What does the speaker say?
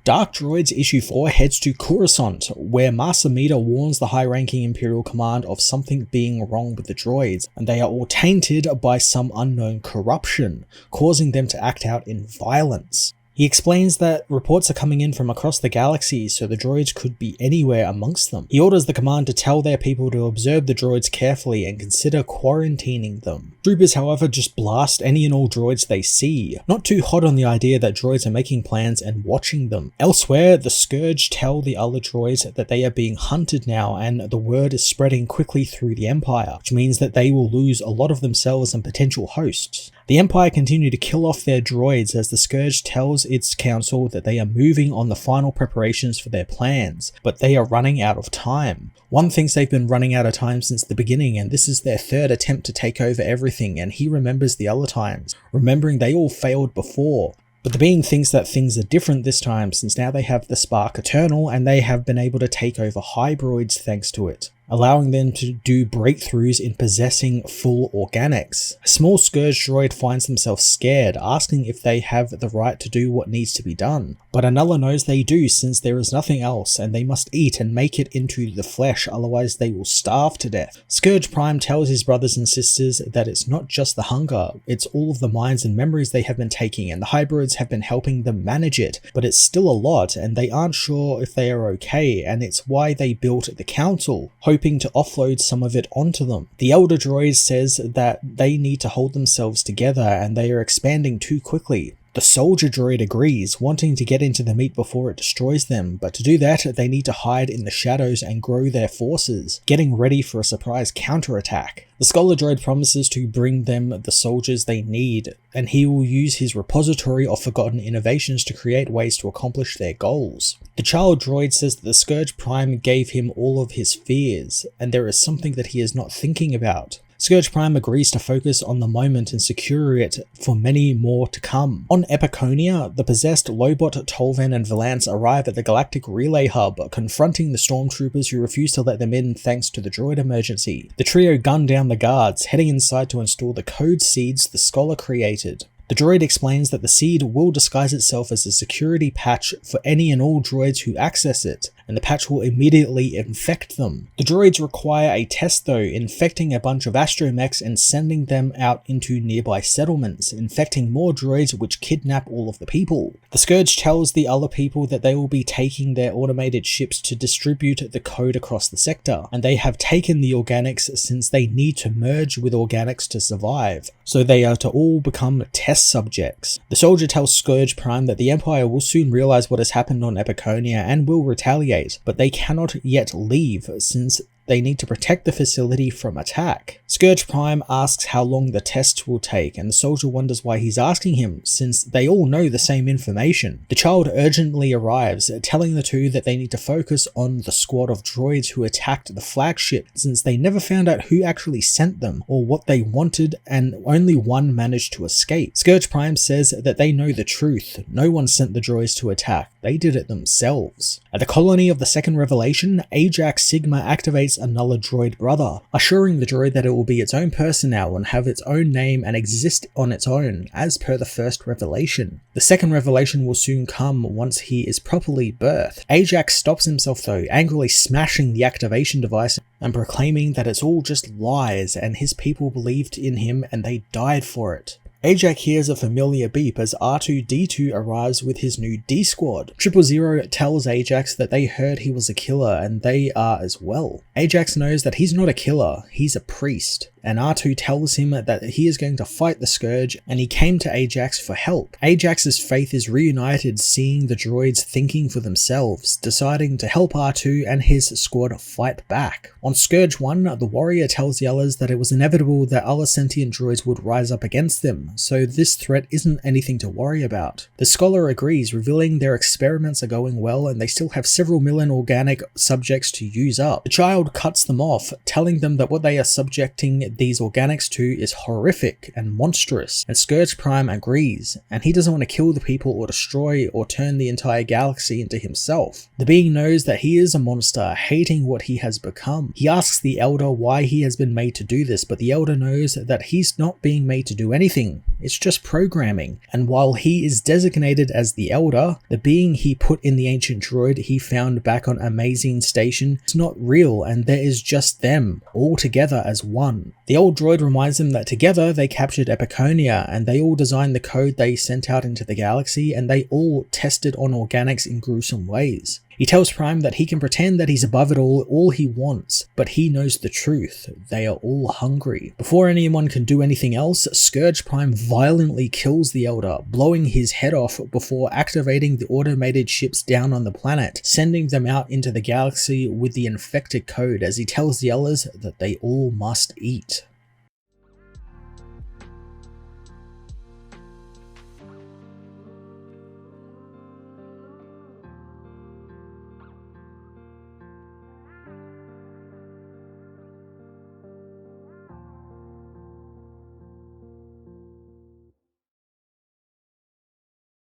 Dark Droids Issue 4 heads to Coruscant, where Master Mita warns the high-ranking Imperial command of something being wrong with the droids, and they are all tainted by some unknown corruption, causing them to act out in violence. He explains that reports are coming in from across the galaxy, so the droids could be anywhere amongst them. He orders the command to tell their people to observe the droids carefully and consider quarantining them. Troopers, however, just blast any and all droids they see, not too hot on the idea that droids are making plans and watching them. Elsewhere, the Scourge tell the other droids that they are being hunted now, and the word is spreading quickly through the Empire, which means that they will lose a lot of themselves and potential hosts. The Empire continue to kill off their droids as the Scourge tells its council that they are moving on the final preparations for their plans, but they are running out of time. One thinks they've been running out of time since the beginning, and this is their third attempt to take over everything, and he remembers the other times, remembering they all failed before. But the being thinks that things are different this time, since now they have the Spark Eternal and they have been able to take over hybroids thanks to it, allowing them to do breakthroughs in possessing full organics. A small Scourge droid finds themselves scared, asking if they have the right to do what needs to be done. But Anella knows they do, since there is nothing else and they must eat and make it into the flesh, otherwise they will starve to death. Scourge Prime tells his brothers and sisters that it's not just the hunger, it's all of the minds and memories they have been taking, and the hybrids have been helping them manage it, but it's still a lot and they aren't sure if they are okay, and it's why they built the council, hoping to offload some of it onto them. The Elder Droid says that they need to hold themselves together and they are expanding too quickly. The Soldier Droid agrees, wanting to get into the meat before it destroys them, but to do that they need to hide in the shadows and grow their forces, getting ready for a surprise counterattack. The Scholar Droid promises to bring them the soldiers they need, and he will use his repository of forgotten innovations to create ways to accomplish their goals. The Child Droid says that the Scourge Prime gave him all of his fears, and there is something that he is not thinking about. Scourge Prime agrees to focus on the moment and secure it for many more to come. On Eponia, the possessed Lobot, Tolvan and Valance arrive at the Galactic Relay Hub, confronting the stormtroopers who refuse to let them in thanks to the droid emergency. The trio gun down the guards, heading inside to install the code seeds the Scholar created. The droid explains that the seed will disguise itself as a security patch for any and all droids who access it, and the patch will immediately infect them. The droids require a test though, infecting a bunch of astromechs and sending them out into nearby settlements, infecting more droids which kidnap all of the people. The Scourge tells the other people that they will be taking their automated ships to distribute the code across the sector, and they have taken the organics since they need to merge with organics to survive, so they are to all become test subjects. The soldier tells Scourge Prime that the Empire will soon realize what has happened on Eponia and will retaliate, but they cannot yet leave since they need to protect the facility from attack. Scourge Prime asks how long the tests will take, and the soldier wonders why he's asking him, since they all know the same information. The child urgently arrives, telling the two that they need to focus on the squad of droids who attacked the flagship, since they never found out who actually sent them or what they wanted, and only one managed to escape. Scourge Prime says that they know the truth. No one sent the droids to attack. They did it themselves. At the colony of the second revelation, Ajax Sigma activates another droid brother, assuring the droid that it will be its own person now and have its own name and exist on its own, as per the first revelation. The second revelation will soon come once he is properly birthed. Ajax stops himself though, angrily smashing the activation device and proclaiming that it's all just lies and his people believed in him and they died for it. Ajax hears a familiar beep as R2-D2 arrives with his new D-Squad. 000 tells Ajax that they heard he was a killer and they are as well. Ajax knows that he's not a killer, he's a priest, and R2 tells him that he is going to fight the Scourge and he came to Ajax for help. Ajax's faith is reunited seeing the droids thinking for themselves, deciding to help R2 and his squad fight back. On Scourge 1, the warrior tells the others that it was inevitable that other sentient droids would rise up against them, so this threat isn't anything to worry about. The Scholar agrees, revealing their experiments are going well and they still have several million organic subjects to use up. The child cuts them off, telling them that what they are subjecting these organics to is horrific and monstrous, and Scourge Prime agrees, and he doesn't want to kill the people or destroy or turn the entire galaxy into himself. The being knows that he is a monster, hating what he has become. He asks the Elder why he has been made to do this, but the Elder knows that he's not being made to do anything. nothing. It's just programming. And while he is designated as the Elder, the being he put in the ancient droid he found back on Amazing Station is not real, and there is just them, all together as one. The old droid reminds them that together they captured Eponia, and they all designed the code they sent out into the galaxy, and they all tested on organics in gruesome ways. He tells Prime that he can pretend that he's above it all he wants, but he knows the truth. They are all hungry. Before anyone can do anything else, Scourge Prime violently kills the Elder, blowing his head off before activating the automated ships down on the planet, sending them out into the galaxy with the infected code as he tells the others that they all must eat.